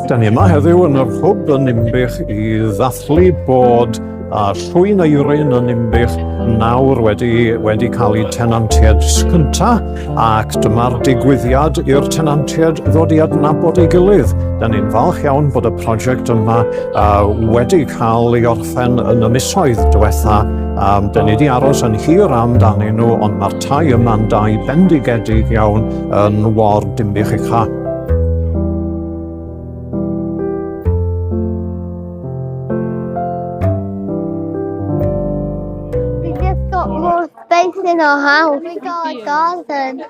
Da ni yma heddiw yn y hwb yn Dinbych i ddathlu bod Llwyn Eirin yn Dinbych nawr wedi cael ei tenantiaid cynta, ac dyma'r digwyddiad i'r tenantiaid ddod i adnabod ei gilydd. Da ni'n falch iawn bod y prosiect yma wedi cael ei orffen yn y misoedd diwetha. Da ni wedi aros yn hir amdanyn nhw, ond mae'r tai yma'n dau bendigedig iawn yn ward Dinbych ucha. Got more space in our house. We got a garden.